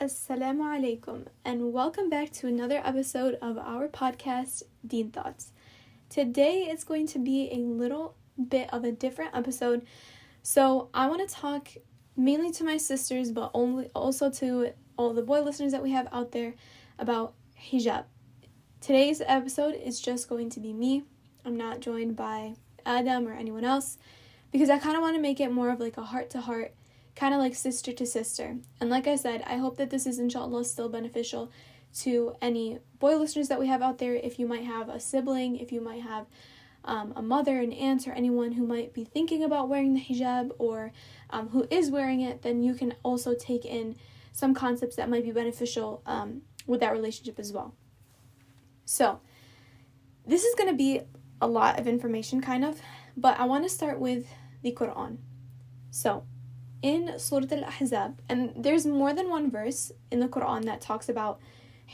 Assalamu alaikum, and welcome back to another episode of our podcast, Deen Thoughts. Today is going to be a little bit of a different episode, so I want to talk mainly to my sisters, but also to all the boy listeners that we have out there about hijab. Today's episode is just going to be me. I'm not joined by Adam or anyone else, because I kind of want to make it more of like a heart-to-heart, kind of like sister to sister. And like I said, I hope that this is inshallah still beneficial to any boy listeners that we have out there. If you might have a sibling, if you might have a mother, an aunt, or anyone who might be thinking about wearing the hijab or who is wearing it, then you can also take in some concepts that might be beneficial with that relationship as well. So this is going to be a lot of information kind of, but I want to start with the Quran. So in Surah Al-Ahzab, and there's more than one verse in the Quran that talks about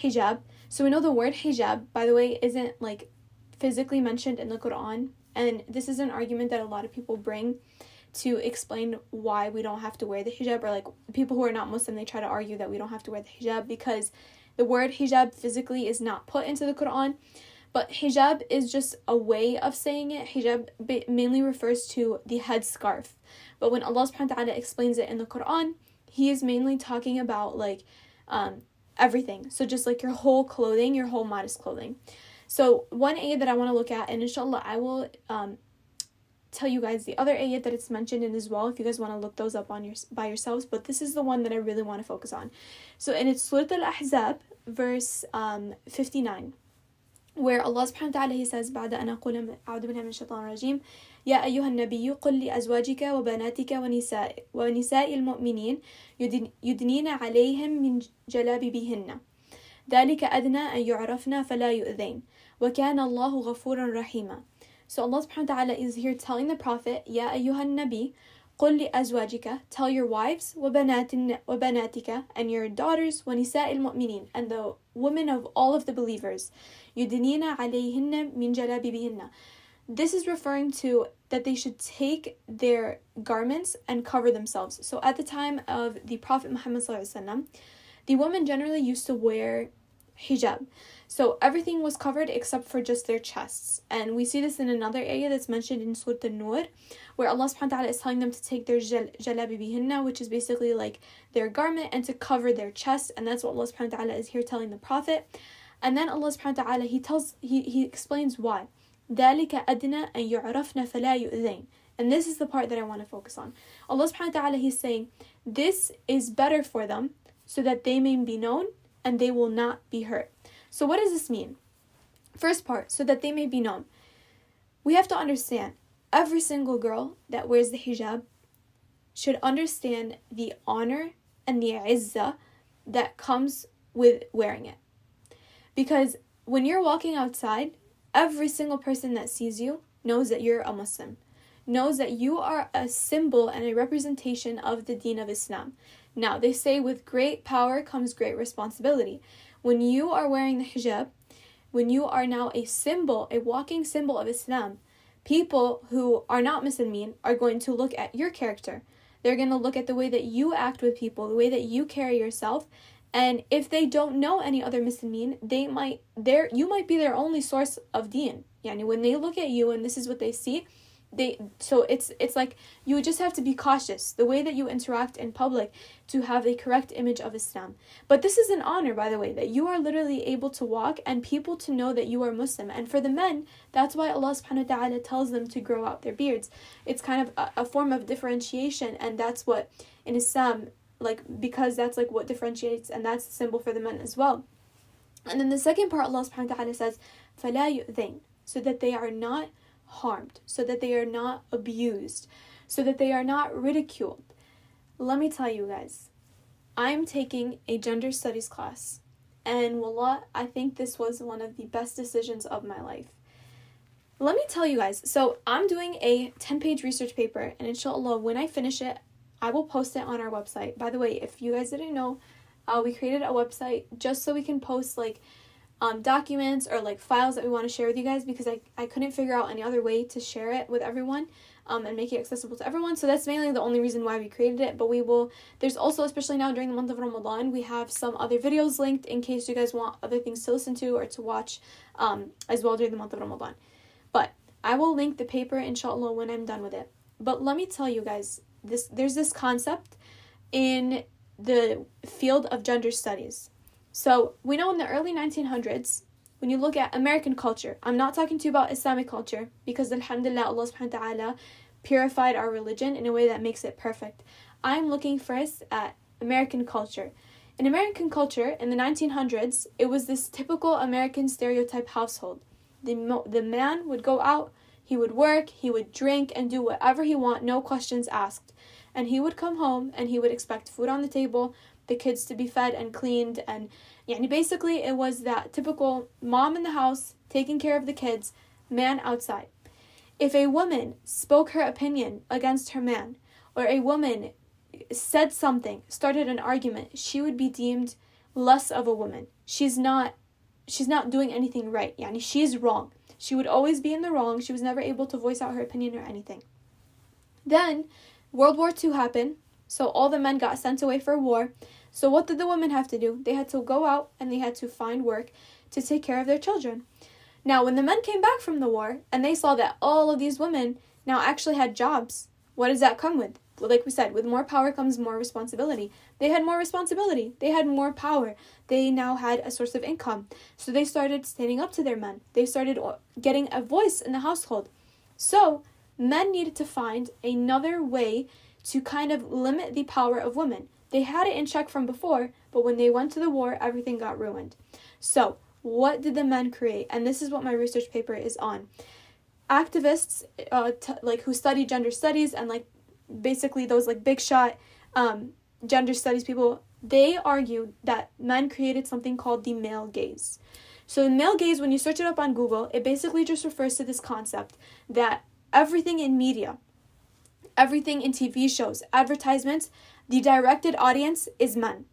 hijab. So we know the word hijab, by the way, isn't like physically mentioned in the Quran. And this is an argument that a lot of people bring to explain why we don't have to wear the hijab. Or like people who are not Muslim, they try to argue that we don't have to wear the hijab because the word hijab physically is not put into the Quran. But hijab is just a way of saying it. Hijab mainly refers to the headscarf. But when Allah subhanahu wa ta'ala explains it in the Quran, He is mainly talking about like everything. So just like your whole clothing, your whole modest clothing. So one ayat that I want to look at, and inshallah I will tell you guys the other ayat that it's mentioned in as well, if you guys want to look those up by yourselves. But this is the one that I really want to focus on. So in it's Surah Al-Ahzab, verse 59. Where Allah subhanahu wa ta'ala, He says, بعد أن أقول أعوذ بالله من الشيطان الرجيم يا أيها النبي قل لأزواجك وبناتك ونساء المؤمنين يدنين عليهم من جلابيبهن ذلك أدنى أن يعرفن فلا يؤذين وكان الله غفورا رحيما. So Allah subhanahu wa ta'ala is here telling the Prophet, يا أيها النبي قل لأزواجك, tell your wives, وبناتك, and your daughters, ونساء المؤمنين, and the women of all of the believers, يدنين عليهن من جلابيبهن. This is referring to that they should take their garments and cover themselves. So at the time of the Prophet Muhammad ﷺ, the women generally used to wear hijab. So everything was covered except for just their chests. And we see this in another ayah that's mentioned in Surah An-Nur, where Allah subhanahu wa ta'ala is telling them to take their jalabibihinna, which is basically like their garment, and to cover their chest. And that's what Allah subhanahu wa ta'ala is here telling the Prophet. And then Allah subhanahu wa ta'ala, He explains why. ذَلِكَ أَدْنَى أَن يُعْرَفْنَ فَلَا يُؤْذَيْنَ. And this is the part that I want to focus on. Allah subhanahu wa ta'ala, He's saying, this is better for them so that they may be known and they will not be hurt. So what does this mean? First part, so that they may be known. We have to understand, every single girl that wears the hijab should understand the honor and the izzah that comes with wearing it. Because when you're walking outside, every single person that sees you knows that you're a Muslim, knows that you are a symbol and a representation of the Deen of Islam. Now, they say with great power comes great responsibility. When you are wearing the hijab, when you are now a symbol, a walking symbol of Islam, people who are not Muslimin are going to look at your character. They're going to look at the way that you act with people, the way that you carry yourself. And if they don't know any other Muslimin, you might be their only source of deen. Yani when they look at you and this is what they see, it's like you just have to be cautious the way that you interact in public to have a correct image of Islam. But this is an honor, by the way, that you are literally able to walk and people to know that you are Muslim. And for the men, that's why Allah subhanahu wa ta'ala tells them to grow out their beards. It's kind of a form of differentiation, and that's what in Islam, like, because that's like what differentiates, and that's the symbol for the men as well. And then the second part, Allah subhanahu wa ta'ala says فَلَا يُؤْذَيْنَ, so that they are not harmed, so that they are not abused, so that they are not ridiculed. Let me tell you guys, I'm taking a gender studies class, and wallah, I think this was one of the best decisions of my life. Let me tell you guys, so I'm doing a 10-page research paper, and inshallah, when I finish it, I will post it on our website. By the way, if you guys didn't know, we created a website just so we can post like documents or like files that we want to share with you guys, because I couldn't figure out any other way to share it with everyone. and make it accessible to everyone. So that's mainly the only reason why we created it. But there's also, especially now during the month of Ramadan, we have some other videos linked in case you guys want other things to listen to or to watch as well during the month of Ramadan. But I will link the paper, inshallah, when I'm done with it. But let me tell you guys, there's this concept in the field of gender studies. So we know in the early 1900s, when you look at American culture, I'm not talking to you about Islamic culture, because alhamdulillah, Allah subhanahu wa ta'ala purified our religion in a way that makes it perfect. I'm looking first at American culture. In American culture, in the 1900s, it was this typical American stereotype household. The man would go out, he would work, he would drink, and do whatever he want, no questions asked. And he would come home, and he would expect food on the table, the kids to be fed and cleaned, and basically it was that typical mom in the house taking care of the kids, man outside. If a woman spoke her opinion against her man, or a woman said something, started an argument, she would be deemed less of a woman. She's not doing anything right. She's wrong. She would always be in the wrong. She was never able to voice out her opinion or anything. Then World War II happened, so all the men got sent away for war. So what did the women have to do? They had to go out and they had to find work to take care of their children. Now, when the men came back from the war and they saw that all of these women now actually had jobs, what does that come with? Well, like we said, with more power comes more responsibility. They had more responsibility. They had more power. They now had a source of income. So they started standing up to their men. They started getting a voice in the household. So men needed to find another way to kind of limit the power of women. They had it in check from before, but when they went to the war, everything got ruined. So what did the men create? And this is what my research paper is on. Activists who study gender studies and basically those big shot gender studies people, they argued that men created something called the male gaze. So the male gaze, when you search it up on Google, it basically just refers to this concept that everything in media, everything in TV shows, advertisements, the directed audience is men.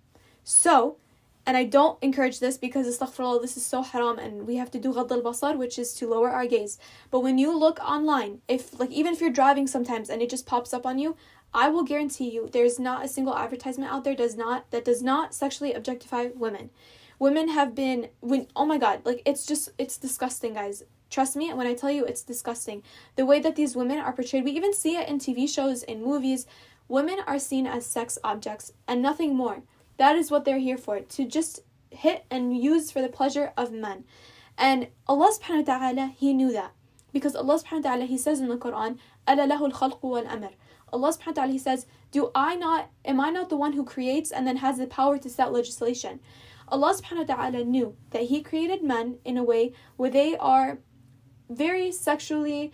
So, and I don't encourage this because astaghfirullah, this is so haram and we have to do ghadd al-basar, which is to lower our gaze. But when you look online, even if you're driving sometimes and it just pops up on you, I will guarantee you there's not a single advertisement out there that does not sexually objectify women. Women have been, oh my God, it's disgusting, guys. Trust me when I tell you it's disgusting. The way that these women are portrayed, we even see it in TV shows, in movies. Women are seen as sex objects and nothing more. That is what they're here for, to just hit and use for the pleasure of men. And Allah subhanahu wa ta'ala, He knew that. Because Allah subhanahu wa ta'ala, He says in the Quran, أَلَا لَهُ الْخَلْقُ وَالْأَمْرُ. Allah subhanahu wa ta'ala, He says, am I not the one who creates and then has the power to set legislation? Allah subhanahu wa ta'ala knew that He created men in a way where they are very sexually,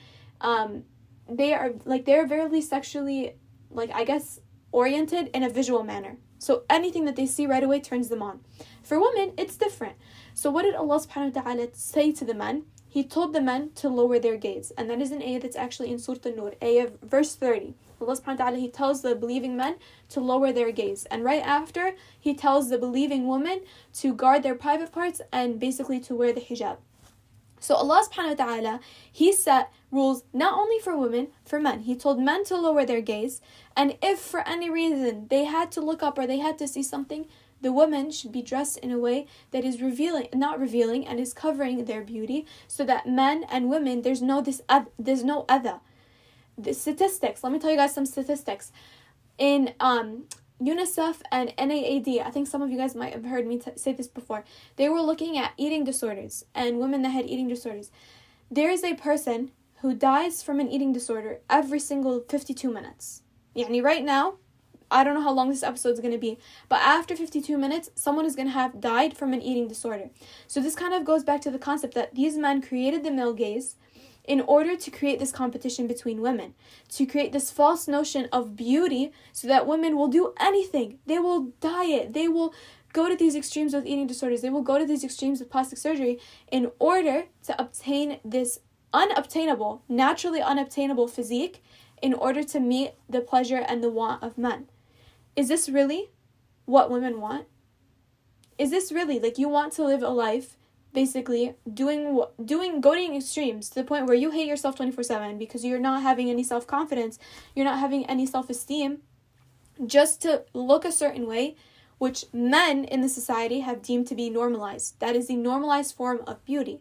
they're very sexually, oriented in a visual manner. So anything that they see right away turns them on. For women, it's different. So what did Allah subhanahu wa ta'ala say to the men? He told the men to lower their gaze. And that is an ayah that's actually in Surah An-Nur, ayah verse 30. Allah subhanahu wa ta'ala, He tells the believing men to lower their gaze. And right after, He tells the believing women to guard their private parts and basically to wear the hijab. So Allah subhanahu wa ta'ala, He set rules not only for women, for men. He told men to lower their gaze, and if for any reason they had to look up or they had to see something, the woman should be dressed in a way that is not revealing and is covering their beauty, so that men and women, there's no other. The statistics, let me tell you guys some statistics. In UNICEF and NAAD, I think some of you guys might have heard me say this before. They were looking at eating disorders and women that had eating disorders. There is a person who dies from an eating disorder every single 52 minutes. Right now, I don't know how long this episode is going to be, but after 52 minutes, someone is going to have died from an eating disorder. So this kind of goes back to the concept that these men created the male gaze in order to create this competition between women, to create this false notion of beauty so that women will do anything. They will diet. They will go to these extremes with eating disorders. They will go to these extremes with plastic surgery in order to obtain this naturally unobtainable physique in order to meet the pleasure and the want of men. Is this really what women want? Is this really, you want to live a life basically going extremes to the point where you hate yourself 24/7 because you're not having any self-confidence, you're not having any self-esteem, just to look a certain way, which men in the society have deemed to be normalized. That is the normalized form of beauty.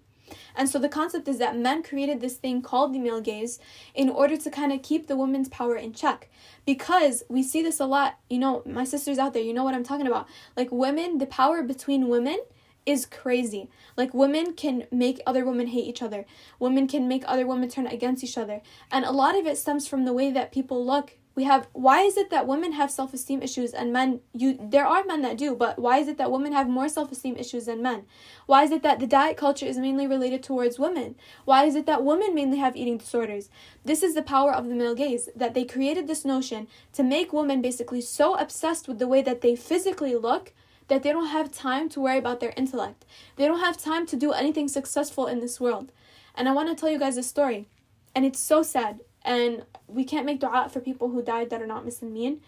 And so the concept is that men created this thing called the male gaze in order to kind of keep the woman's power in check. Because we see this a lot, my sisters out there, you know what I'm talking about. Like women, the power between women is crazy. Like women can make other women hate each other. Women can make other women turn against each other. And a lot of it stems from the way that people look. Why is it that women have self-esteem issues and there are men that do, but why is it that women have more self-esteem issues than men? Why is it that the diet culture is mainly related towards women? Why is it that women mainly have eating disorders? This is the power of the male gaze, that they created this notion to make women basically so obsessed with the way that they physically look that they don't have time to worry about their intellect. They don't have time to do anything successful in this world. And I want to tell you guys a story, and it's so sad. And we can't make dua for people who died that are not Muslimin.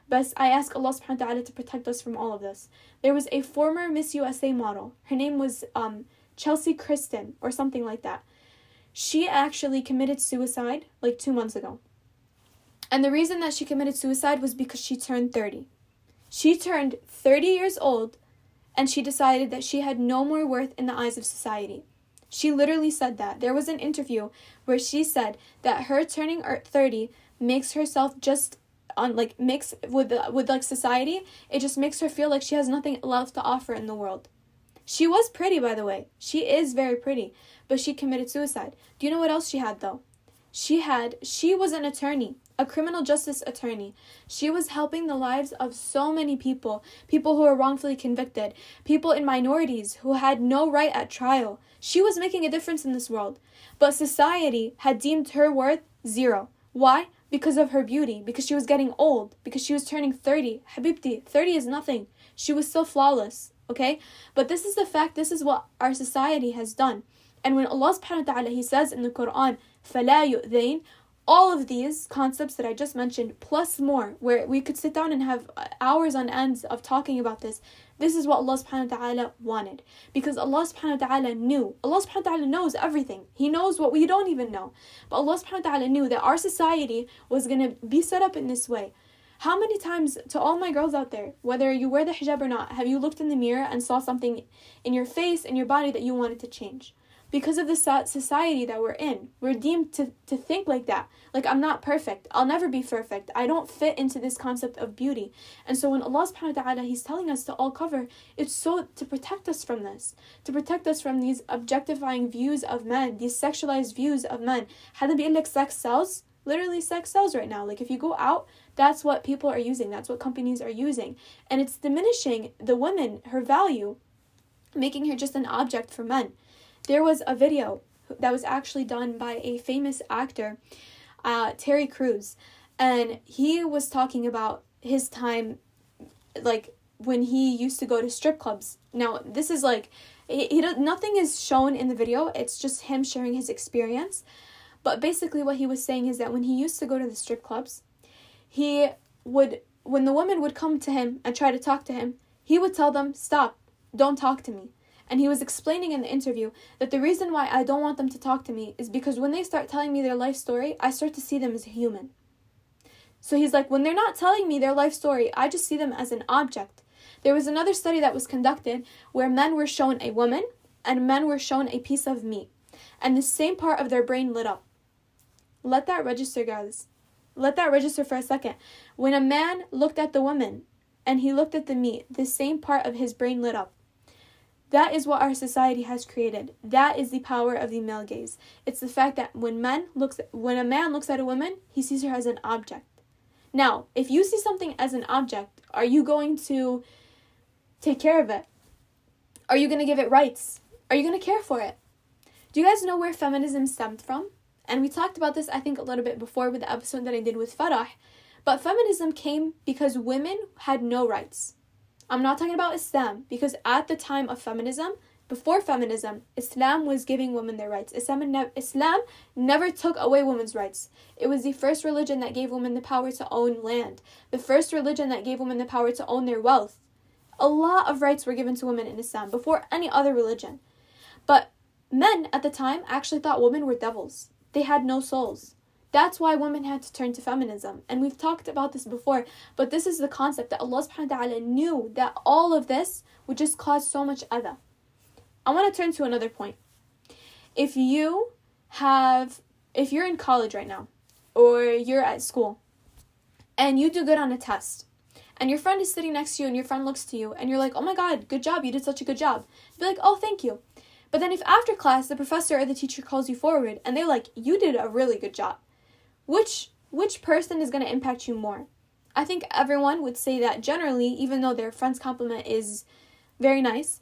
But I ask Allah subhanahu wa ta'ala to protect us from all of this. There was a former Miss USA model. Her name was Chelsea Kristen or something like that. She actually committed suicide like 2 months ago. And the reason that she committed suicide was because she turned 30. She turned 30 years old and she decided that she had no more worth in the eyes of society. She literally said that. There was an interview where she said that her turning 30 makes herself just mix with society. It just makes her feel like she has nothing left to offer in the world. She was pretty, by the way. She is very pretty, but she committed suicide. Do you know what else she had though? She was an attorney, a criminal justice attorney. She was helping the lives of so many people who were wrongfully convicted, people in minorities who had no right at trial. She was making a difference in this world, but society had deemed her worth 0. Why? Because of her beauty, because she was getting old, because she was turning 30. Habibti, 30 is nothing. She was still flawless, okay? But this is the fact, this is what our society has done. And when Allah subhanahu wa ta'ala, He says in the Quran, فَلَا يُؤْذَيْنَ, all of these concepts that I just mentioned, plus more, where we could sit down and have hours on ends of talking about this. This is what Allah subhanahu wa ta'ala wanted. Because Allah subhanahu wa ta'ala knew. Allah subhanahu wa ta'ala knows everything. He knows what we don't even know. But Allah subhanahu wa ta'ala knew that our society was going to be set up in this way. How many times, to all my girls out there, whether you wear the hijab or not, have you looked in the mirror and saw something in your face, in your body that you wanted to change? Because of the society that we're in, we're deemed to think like that. Like, I'm not perfect. I'll never be perfect. I don't fit into this concept of beauty. And so when Allah subhanahu wa ta'ala, He's telling us to all cover, it's so to protect us from this. To protect us from these objectifying views of men, these sexualized views of men. Hadn't been like sex sells. Literally sex sells right now. Like if you go out, that's what people are using. That's what companies are using. And it's diminishing the woman, her value, making her just an object for men. There was a video that was actually done by a famous actor, Terry Crews, and he was talking about his time, like when he used to go to strip clubs. Now, this is like, nothing is shown in the video, it's just him sharing his experience. But basically what he was saying is that when he used to go to the strip clubs, when the woman would come to him and try to talk to him, he would tell them, stop, don't talk to me. And he was explaining in the interview that the reason why I don't want them to talk to me is because when they start telling me their life story, I start to see them as a human. So he's like, when they're not telling me their life story, I just see them as an object. There was another study that was conducted where men were shown a woman and men were shown a piece of meat. And the same part of their brain lit up. Let that register, guys. Let that register for a second. When a man looked at the woman and he looked at the meat, the same part of his brain lit up. That is what our society has created. That is the power of the male gaze. It's the fact that when a man looks at a woman, he sees her as an object. Now, if you see something as an object, are you going to take care of it? Are you going to give it rights? Are you going to care for it? Do you guys know where feminism stemmed from? And we talked about this, I think, a little bit before with the episode that I did with Farah. But feminism came because women had no rights. I'm not talking about Islam, because at the time of feminism, before feminism, Islam was giving women their rights. Islam never took away women's rights. It was the first religion that gave women the power to own land. The first religion that gave women the power to own their wealth. A lot of rights were given to women in Islam before any other religion. But men at the time actually thought women were devils. They had no souls. That's why women had to turn to feminism. And we've talked about this before, but this is the concept that Allah subhanahu wa ta'ala knew that all of this would just cause so much adha. I want to turn to another point. If you're in college right now, or you're at school, and you do good on a test, and your friend is sitting next to you, and your friend looks to you, and you're like, oh my God, good job, you did such a good job. Be like, oh, thank you. But then if after class, the professor or the teacher calls you forward, and they're like, you did a really good job, which person is going to impact you more? I think everyone would say that generally, even though their friend's compliment is very nice,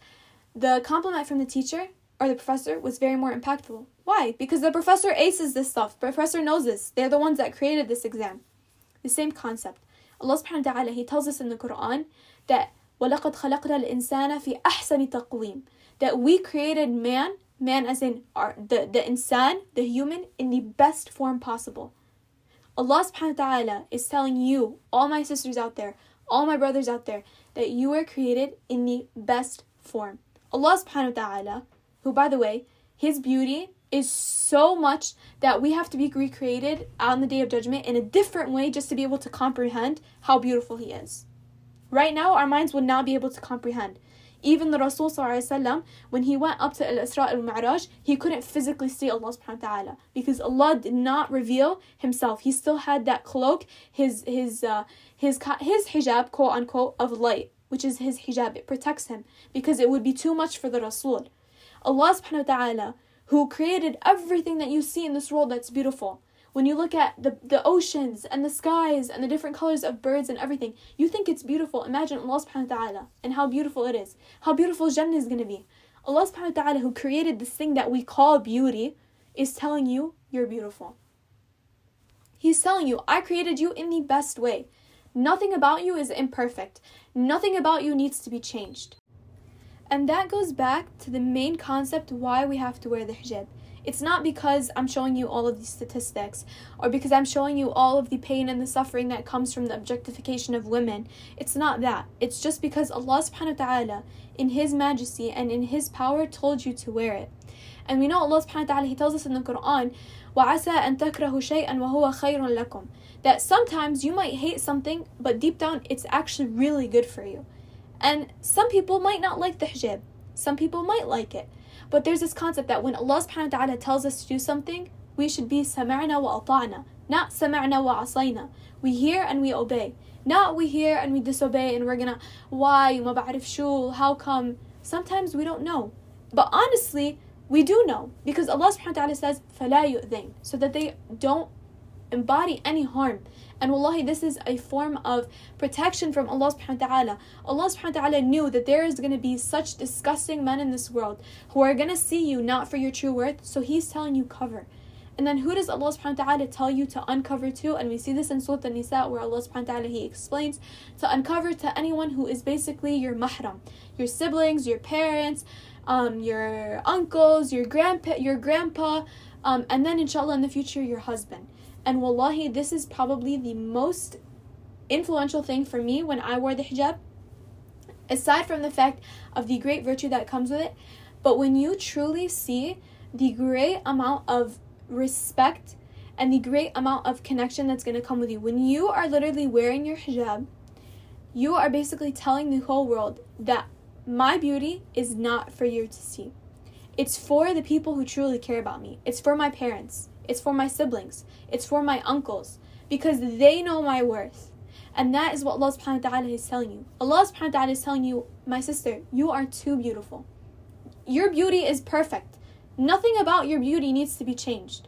the compliment from the teacher or the professor was very more impactful. Why? Because the professor aces this stuff. The professor knows this. They're the ones that created this exam. The same concept. Allah subhanahu wa ta'ala, He tells us in the Quran that وَلَقَدْ خَلَقْنَا الْإِنسَانَ فِي أَحْسَنِ تَقْوِيمٍ, that we created man as in the insan, the human, in the best form possible. Allah subhanahu wa ta'ala is telling you, all my sisters out there, all my brothers out there, that you are created in the best form. Allah subhanahu wa ta'ala, who by the way, His beauty is so much that we have to be recreated on the Day of Judgment in a different way just to be able to comprehend how beautiful He is. Right now, our minds would not be able to comprehend. Even the Rasul ﷺ, when he went up to Al-Isra al-Mi'raj, he couldn't physically see Allah subhanahu wa ta'ala because Allah did not reveal Himself. He still had that cloak, his hijab, quote unquote, of light, which is His hijab. It protects Him because it would be too much for the Rasul. Allah subhanahu wa ta'ala, who created everything that you see in this world that's beautiful. When you look at the oceans and the skies and the different colors of birds and everything, you think it's beautiful. Imagine Allah subhanahu wa ta'ala and how beautiful it is. How beautiful Jannah is going to be. Allah subhanahu wa ta'ala, who created this thing that we call beauty, is telling you you're beautiful. He's telling you, I created you in the best way. Nothing about you is imperfect. Nothing about you needs to be changed. And that goes back to the main concept why we have to wear the hijab. It's not because I'm showing you all of these statistics or because I'm showing you all of the pain and the suffering that comes from the objectification of women. It's not that. It's just because Allah subhanahu wa ta'ala, in His majesty and in His power, told you to wear it. And we know Allah subhanahu wa ta'ala, He tells us in the Quran, وَعَسَىٰ أَن تَكْرَهُ شَيْئًا وَهُوَ خَيْرٌ لَكُمْ, that sometimes you might hate something, but deep down it's actually really good for you. And some people might not like the hijab. Some people might like it. But there's this concept that when Allah subhanahu wa ta'ala tells us to do something, we should be سَمَعْنَا وَأَطَعْنَا, not سَمَعْنَا وَعَصَيْنَا. We hear and we obey. Not we hear and we disobey and we're gonna, why, ما بعرف شو, how come? Sometimes we don't know. But honestly, we do know. Because Allah subhanahu wa ta'ala says, فَلَا يُؤْذَيْنَ, so that they don't embody any harm. And wallahi, this is a form of protection from Allah subhanahu wa ta'ala. Allah subhanahu wa ta'ala knew that there is going to be such disgusting men in this world who are going to see you not for your true worth, so He's telling you cover. And then who does Allah subhanahu wa ta'ala tell you to uncover to? And we see this in Surah An-Nisa where Allah subhanahu wa ta'ala, He explains to uncover to anyone who is basically your mahram, your siblings, your parents, your uncles, your grandpa, and then inshallah in the future your husband. And wallahi, this is probably the most influential thing for me when I wore the hijab, aside from the fact of the great virtue that comes with it. But when you truly see the great amount of respect and the great amount of connection that's going to come with you, when you are literally wearing your hijab, you are basically telling the whole world that my beauty is not for you to see. It's for the people who truly care about me. It's for my parents. It's for my siblings. It's for my uncles. Because they know my worth. And that is what Allah subhanahu wa ta'ala is telling you. Allah subhanahu wa ta'ala is telling you, my sister, you are too beautiful. Your beauty is perfect. Nothing about your beauty needs to be changed.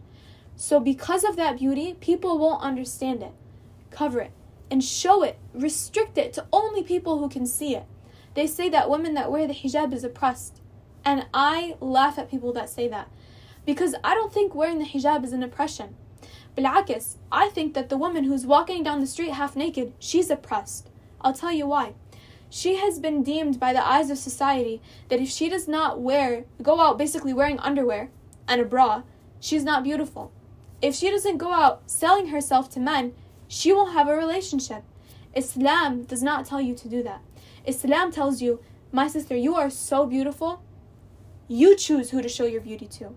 So because of that beauty, people won't understand it. Cover it. And show it. Restrict it to only people who can see it. They say that women that wear the hijab is oppressed. And I laugh at people that say that. Because I don't think wearing the hijab is an oppression. Bil'akis, I think that the woman who's walking down the street half naked, she's oppressed. I'll tell you why. She has been deemed by the eyes of society that if she does not go out basically wearing underwear and a bra, she's not beautiful. If she doesn't go out selling herself to men, she won't have a relationship. Islam does not tell you to do that. Islam tells you, my sister, you are so beautiful. You choose who to show your beauty to.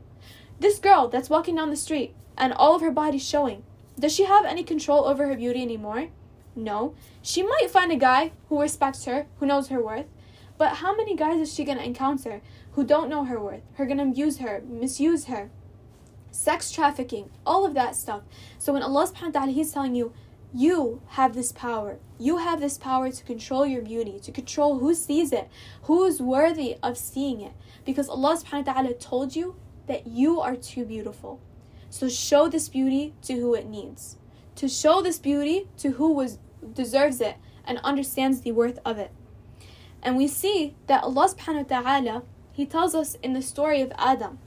This girl that's walking down the street and all of her body's showing, does she have any control over her beauty anymore? No. She might find a guy who respects her, who knows her worth, but how many guys is she going to encounter who don't know her worth, who are going to abuse her, misuse her? Sex trafficking, all of that stuff. So when Allah subhanahu wa ta'ala, He's telling you, you have this power. You have this power to control your beauty, to control who sees it, who is worthy of seeing it. Because Allah subhanahu wa ta'ala told you that you are too beautiful. So show this beauty to who it needs. To show this beauty to who deserves it and understands the worth of it. And we see that Allah subhanahu wa ta'ala, He tells us in the story of Adam.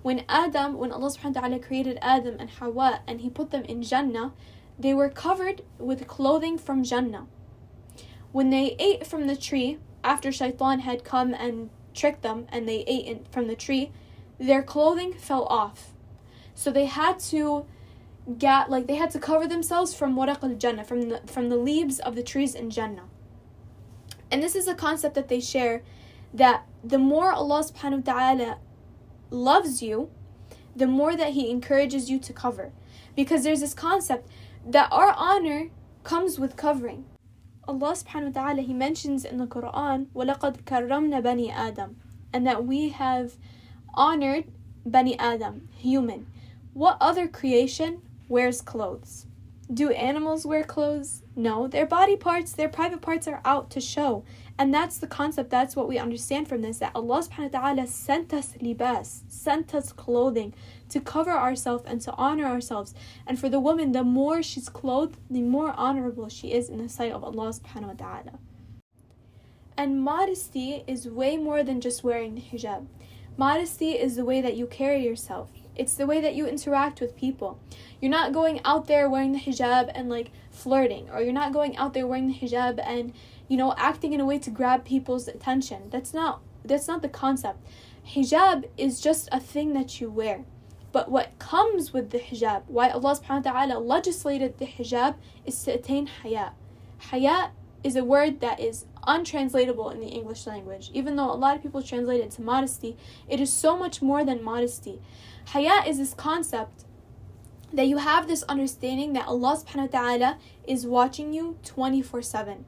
When Allah subhanahu wa ta'ala created Adam and Hawa and He put them in Jannah, they were covered with clothing from Jannah. When they ate from the tree, after Shaitan had come and tricked them and they ate from the tree, their clothing fell off. So they had to cover themselves from waraq al-Jannah, from the leaves of the trees in Jannah. And this is a concept that they share, that the more Allah subhanahu wa ta'ala loves you, the more that He encourages you to cover. Because there's this concept that our honor comes with covering. Allah subhanahu wa ta'ala, He mentions in the Quran, وَلَقَدْ كَرَّمْنَا بَنِي آدَمَ, and that we have honored Bani Adam, human. What other creation wears clothes? Do animals wear clothes? No, their body parts, their private parts are out to show. And that's the concept, that's what we understand from this, that Allah subhanahu wa ta'ala sent us libas, sent us clothing to cover ourselves and to honor ourselves. And for the woman, the more she's clothed, the more honorable she is in the sight of Allah subhanahu wa ta'ala. And modesty is way more than just wearing the hijab. Modesty is the way that you carry yourself. It's the way that you interact with people. You're not going out there wearing the hijab and flirting, or you're not going out there wearing the hijab and acting in a way to grab people's attention. That's not the concept. Hijab is just a thing that you wear. But what comes with the hijab, why Allah subhanahu wa ta'ala legislated the hijab, is to attain haya. Haya is a word that is untranslatable in the English language. Even though a lot of people translate it to modesty, it is so much more than modesty. Haya is this concept that you have this understanding that Allah subhanahu wa ta'ala is watching you 24/7.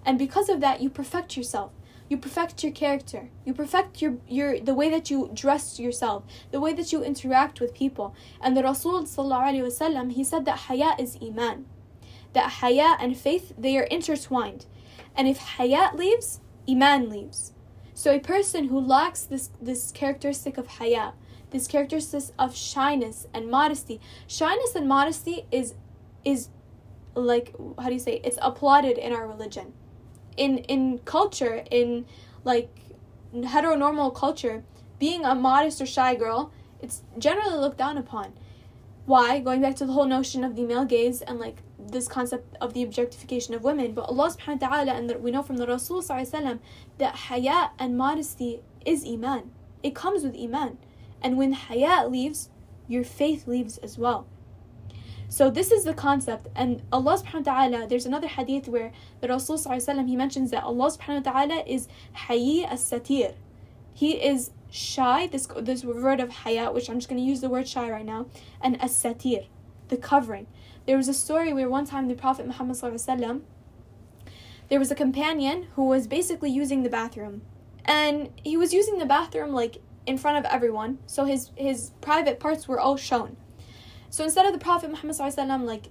And because of that, you perfect yourself. You perfect your character. You perfect the way that you dress yourself, the way that you interact with people. And the Rasul sallallahu alaihi wasallam, he said that haya is iman. That haya and faith, they are intertwined. And if haya leaves, iman leaves. So a person who lacks this characteristic of haya, this characteristic of shyness and modesty. Shyness and modesty is it's applauded in our religion. In culture, in heteronormal culture, being a modest or shy girl, it's generally looked down upon. Why? Going back to the whole notion of the male gaze and this concept of the objectification of women. But Allah subhanahu wa ta'ala, and we know from the Rasul sallallahu alaihi wasallam, that haya and modesty is iman. It comes with iman. And when haya leaves, your faith leaves as well. So this is the concept. And Allah subhanahu wa ta'ala, there's another hadith where the Rasul sallallahu alaihi wasallam, he mentions that Allah subhanahu wa ta'ala is hayy as-satir. He is shy, this word of haya, which I'm just going to use the word shy right now, and as-satir, the covering. There was a story where one time the Prophet Muhammad sallallahu alaihi wasallam, there was a companion who was basically using the bathroom. And he was using the bathroom in front of everyone, so his private parts were all shown. So instead of the Prophet Muhammad sallallahu alaihi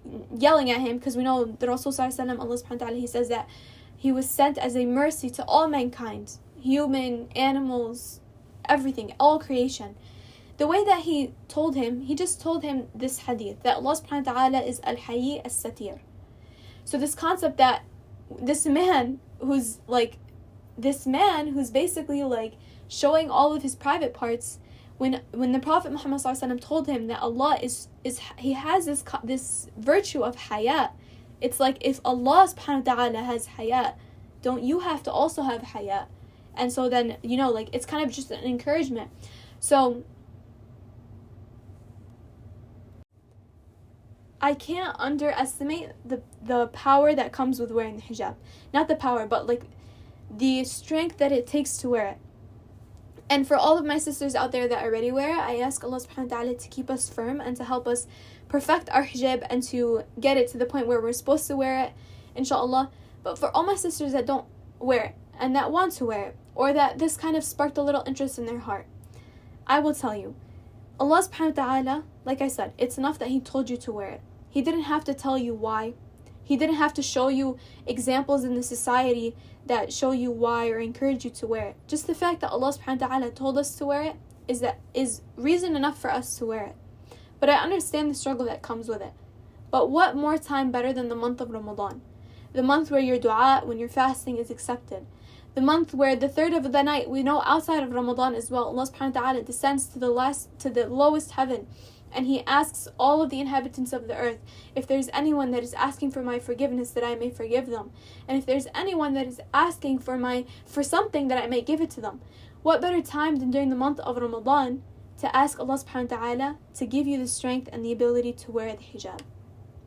wasallam yelling at him, because we know the Rasul sallallahu alaihi wasallam, Allah subhanahu wa ta'ala, he says that he was sent as a mercy to all mankind, human, animals, everything, all creation. The way that he just told him this hadith, that Allah subhanahu wa ta'ala is al-hayy as-satir. So this concept that this man who's basically showing all of his private parts, when the Prophet Muhammad sallallahu alaihi wasallam told him that Allah he has this virtue of haya, it's like, if Allah subhanahu wa ta'ala has haya, don't you have to also have haya? And so then it's kind of just an encouragement. So I can't underestimate the power that comes with wearing the hijab. Not the power, but the strength that it takes to wear it. And for all of my sisters out there that already wear it, I ask Allah subhanahu wa ta'ala to keep us firm and to help us perfect our hijab and to get it to the point where we're supposed to wear it, inshallah. But for all my sisters that don't wear it and that want to wear it, or that this kind of sparked a little interest in their heart, I will tell you, Allah subhanahu wa ta'ala, like I said, it's enough that He told you to wear it. He didn't have to tell you why. He didn't have to show you examples in the society that show you why or encourage you to wear it. Just the fact that Allah subhanahu wa ta'ala told us to wear it is reason enough for us to wear it. But I understand the struggle that comes with it. But what more time better than the month of Ramadan? The month where your dua, when you're fasting, is accepted. The month where the third of the night, we know outside of Ramadan as well, Allah subhanahu wa ta'ala descends to the lowest heaven, and He asks all of the inhabitants of the earth, if there's anyone that is asking for my forgiveness, that I may forgive them. And if there's anyone that is asking for something, that I may give it to them. What better time than during the month of Ramadan to ask Allah subhanahu wa ta'ala to give you the strength and the ability to wear the hijab?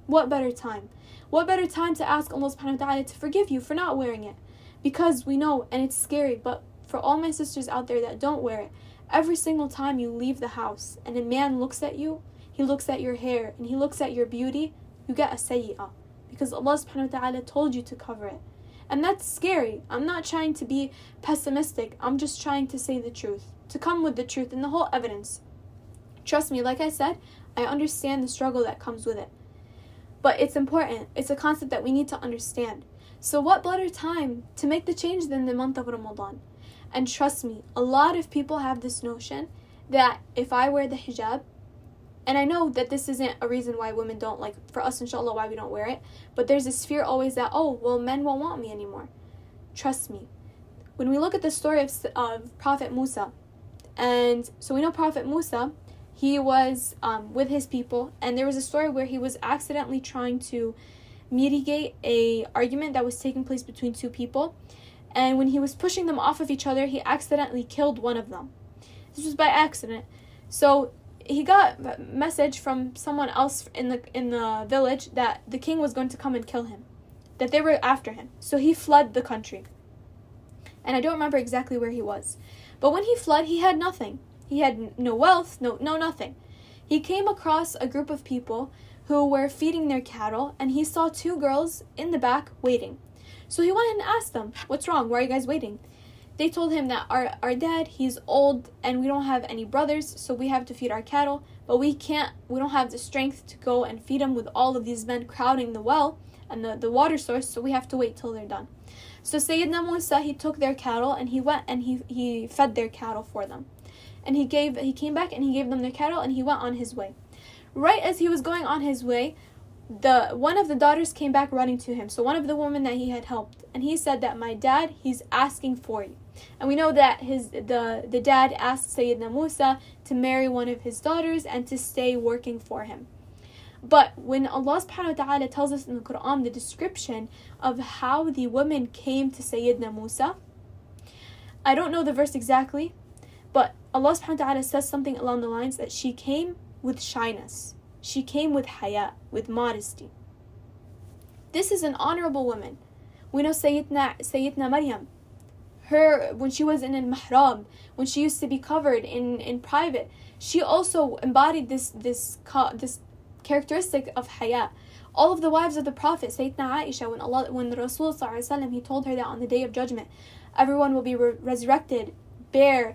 What better time? What better time to ask Allah subhanahu wa ta'ala to forgive you for not wearing it? Because we know, and it's scary, but for all my sisters out there that don't wear it, every single time you leave the house and a man looks at you, he looks at your hair and he looks at your beauty, you get a sayyi'ah. Because Allah subhanahu wa ta'ala told you to cover it. And that's scary. I'm not trying to be pessimistic. I'm just trying to say the truth. To come with the truth and the whole evidence. Trust me, like I said, I understand the struggle that comes with it. But it's important. It's a concept that we need to understand. So what better time to make the change than the month of Ramadan? And trust me, a lot of people have this notion that if I wear the hijab, and I know that this isn't a reason why women don't, like for us inshallah, why we don't wear it, but there's this fear always that, oh, well, men won't want me anymore. Trust me. When we look at the story of Prophet Musa, and so we know Prophet Musa, he was with his people, and there was a story where he was accidentally trying to mediate a argument that was taking place between two people, and when he was pushing them off of each other, he accidentally killed one of them. This was by accident. So he got a message from someone else in the village that the king was going to come and kill him, that they were after him. So he fled the country. And I don't remember exactly where he was. But when he fled, he had nothing. He had no wealth, no nothing. He came across a group of people who were feeding their cattle, and he saw two girls in the back waiting. So he went and asked them, what's wrong? Why are you guys waiting? They told him that our dad, he's old, and we don't have any brothers, so we have to feed our cattle, but we don't have the strength to go and feed them with all of these men crowding the well and the water source, so we have to wait till they're done. So Sayyidina Musa, he took their cattle, and he went and he fed their cattle for them. And he came back and he gave them their cattle, and he went on his way. Right as he was going on his way, one of the daughters came back running to him. So one of the women that he had helped, and he said that my dad, he's asking for you. And we know that the dad asked Sayyidina Musa to marry one of his daughters and to stay working for him. But when Allah subhanahu wa ta'ala tells us in the Quran the description of how the woman came to Sayyidina Musa, I don't know the verse exactly, but Allah subhanahu wa ta'ala says something along the lines that she came with shyness. She came with haya, with modesty. This is an honorable woman. We know Sayyidina Maryam, her, when she was in al-Mahram, when she used to be covered in private, she also embodied this characteristic of haya. All of the wives of the Prophet, Sayyidina Aisha, when the Rasul sallallahu alaihi wasallam, he told her that on the Day of Judgment, everyone will be resurrected bare,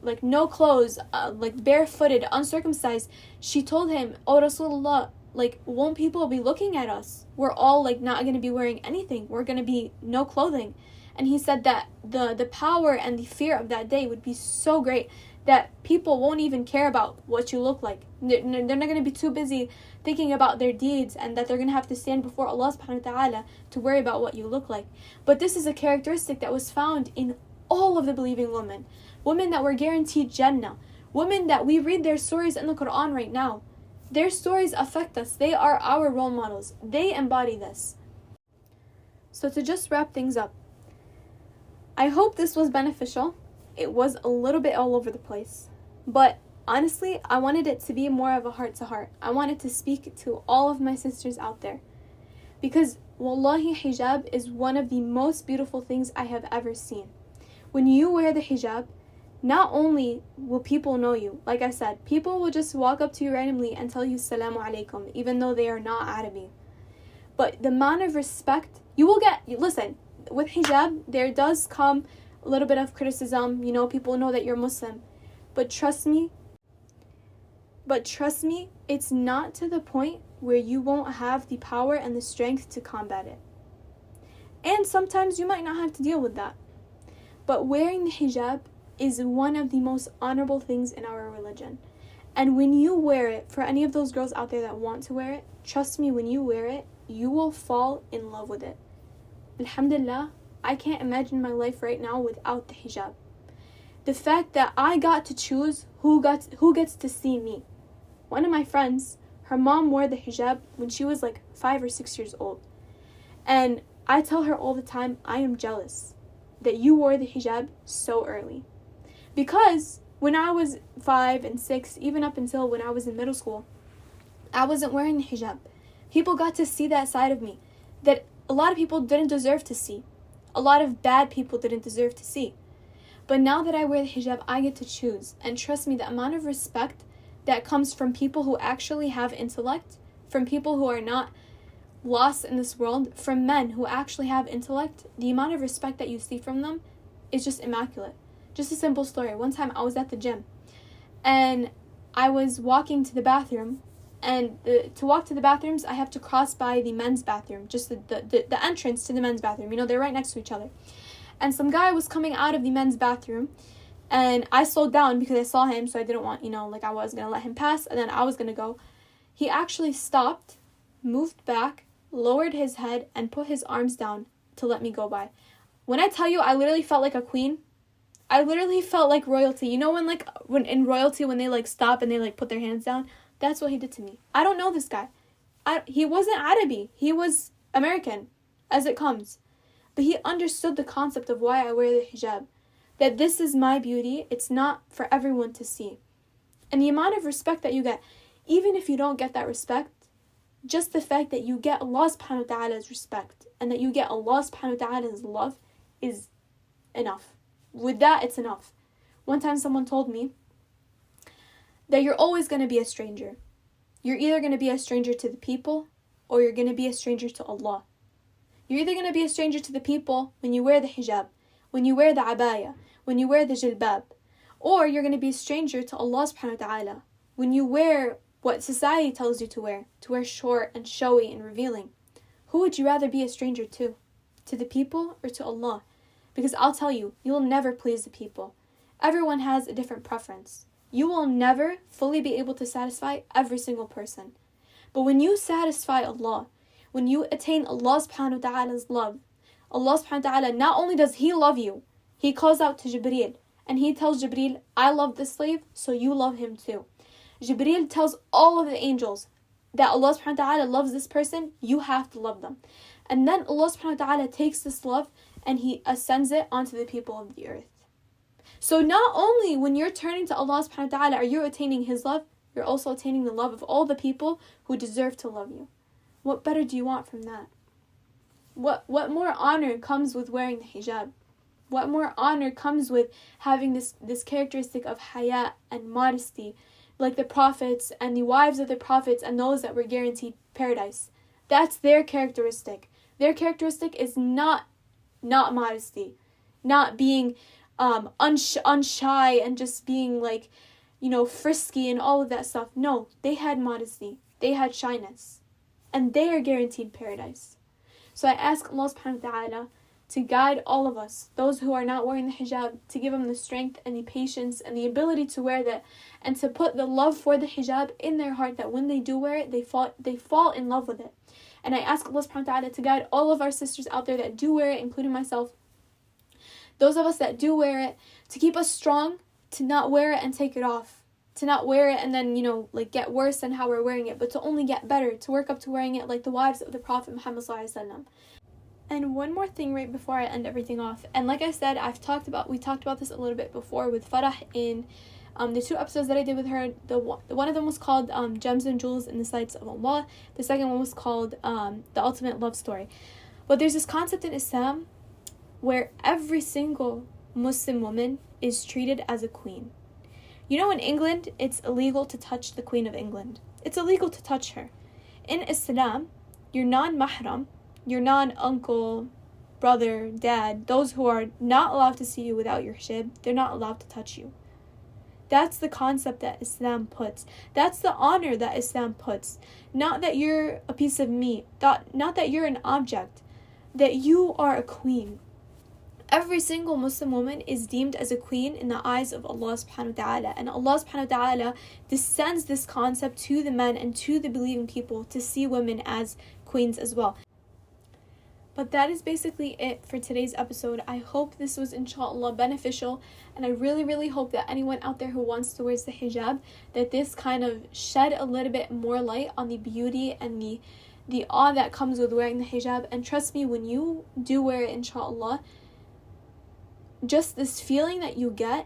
like no clothes, like barefooted, uncircumcised. She told him, "Oh Rasulullah, like won't people be looking at us? We're all like not going to be wearing anything. We're going to be no clothing." And he said that the power and the fear of that day would be so great that people won't even care about what you look like. They're not going to be too busy thinking about their deeds, and that they're going to have to stand before Allah subhanahu wa ta'ala to worry about what you look like. But this is a characteristic that was found in all of the believing women. Women that were guaranteed Jannah. Women that we read their stories in the Quran right now. Their stories affect us. They are our role models. They embody this. So to just wrap things up, I hope this was beneficial. It was a little bit all over the place. But honestly, I wanted it to be more of a heart-to-heart. I wanted to speak to all of my sisters out there. Because wallahi, hijab is one of the most beautiful things I have ever seen. When you wear the hijab, not only will people know you, like I said, people will just walk up to you randomly and tell you Salamu Alaikum, even though they are not Arabi. But the amount of respect you will get, listen, with hijab, there does come a little bit of criticism. People know that you're Muslim. But trust me, it's not to the point where you won't have the power and the strength to combat it. And sometimes you might not have to deal with that. But wearing the hijab is one of the most honorable things in our religion. And when you wear it, for any of those girls out there that want to wear it, trust me, when you wear it, you will fall in love with it. Alhamdulillah, I can't imagine my life right now without the hijab. The fact that I got to choose who gets to see me. One of my friends, her mom wore the hijab when she was like 5 or 6 years old. And I tell her all the time, I am jealous that you wore the hijab so early. Because when I was 5 and 6, even up until when I was in middle school, I wasn't wearing the hijab. People got to see that side of me that a lot of people didn't deserve to see. A lot of bad people didn't deserve to see. But now that I wear the hijab, I get to choose. And trust me, the amount of respect that comes from people who actually have intellect, from people who are not lost in this world, from men who actually have intellect, the amount of respect that you see from them is just immaculate. Just a simple story. One time I was at the gym and I was walking to the bathroom, and to walk to the bathrooms I have to cross by the men's bathroom, just the entrance to the men's bathroom. They're right next to each other. And some guy was coming out of the men's bathroom, and I slowed down because I saw him, so I didn't want, I was going to let him pass, and then I was going to go. He actually stopped, moved back, lowered his head, and put his arms down to let me go by. When I tell you, I literally felt like a queen. I literally felt like royalty. When in royalty, when they stop and they put their hands down, that's what he did to me. I don't know this guy. He wasn't Arabi. He was American, as it comes. But he understood the concept of why I wear the hijab. That this is my beauty. It's not for everyone to see. And the amount of respect that you get, even if you don't get that respect, just the fact that you get Allah subhanahu wa ta'ala's respect and that you get Allah subhanahu wa ta'ala's love is enough. With that, it's enough. One time someone told me that you're always going to be a stranger. You're either going to be a stranger to the people or you're going to be a stranger to Allah. You're either going to be a stranger to the people when you wear the hijab, when you wear the abaya, when you wear the jilbab, or you're going to be a stranger to Allah subhanahu wa ta'ala when you wear what society tells you to wear short and showy and revealing. Who would you rather be a stranger to? To the people or to Allah? Because I'll tell you, you'll never please the people. Everyone has a different preference. You will never fully be able to satisfy every single person. But when you satisfy Allah, when you attain Allah subhanahu wa ta'ala's love, Allah subhanahu wa ta'ala, not only does He love you, He calls out to Jibreel, and He tells Jibreel, I love this slave, so you love him too. Jibreel tells all of the angels that Allah subhanahu wa ta'ala loves this person, you have to love them. And then Allah subhanahu wa ta'ala takes this love and He ascends it onto the people of the earth. So not only when you're turning to Allah subhanahu wa ta'ala are you attaining His love, you're also attaining the love of all the people who deserve to love you. What better do you want from that? What more honor comes with wearing the hijab? What more honor comes with having this characteristic of haya and modesty, like the prophets and the wives of the prophets and those that were guaranteed paradise? That's their characteristic. Their characteristic is not modesty, not being unshy and just being frisky and all of that stuff. No, they had modesty. They had shyness. And they are guaranteed paradise. So I ask Allah subhanahu wa ta'ala to guide all of us, those who are not wearing the hijab, to give them the strength and the patience and the ability to wear that, and to put the love for the hijab in their heart, that when they do wear it, they fall in love with it. And I ask Allah subhanahu wa ta'ala to guide all of our sisters out there that do wear it, including myself, those of us that do wear it, to keep us strong, to not wear it and take it off, to not wear it and then, get worse than how we're wearing it, but to only get better, to work up to wearing it like the wives of the Prophet Muhammad sallallahu alaihi wasallam. And one more thing right before I end everything off, and like I said, we talked about this a little bit before with Farah in the 2 episodes that I did with her. One of them was called Gems and Jewels in the Sights of Allah. The second one was called The Ultimate Love Story. But there's this concept in Islam where every single Muslim woman is treated as a queen. You know, in England, it's illegal to touch the Queen of England. It's illegal to touch her. In Islam, your non-mahram, your non-uncle, brother, dad, those who are not allowed to see you without your hijab, they're not allowed to touch you. That's the concept that Islam puts. That's the honor that Islam puts. Not that you're a piece of meat. Not that you're an object. That you are a queen. Every single Muslim woman is deemed as a queen in the eyes of Allah subhanahu wa ta'ala. And Allah subhanahu wa ta'ala descends this concept to the men and to the believing people to see women as queens as well. But that is basically it for today's episode. I hope this was inshallah beneficial, and I really, really hope that anyone out there who wants to wear the hijab, that this kind of shed a little bit more light on the beauty and the awe that comes with wearing the hijab. And trust me, when you do wear it, inshallah, just this feeling that you get,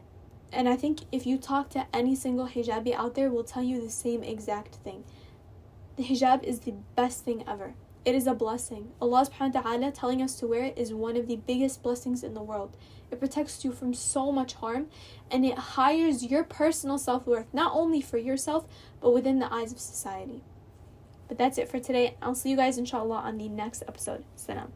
and I think if you talk to any single hijabi out there, will tell you the same exact thing. The hijab is the best thing ever. It is a blessing. Allah subhanahu wa ta'ala telling us to wear it is one of the biggest blessings in the world. It protects you from so much harm, and it hires your personal self-worth, not only for yourself, but within the eyes of society. But that's it for today. I'll see you guys inshallah on the next episode. Salam.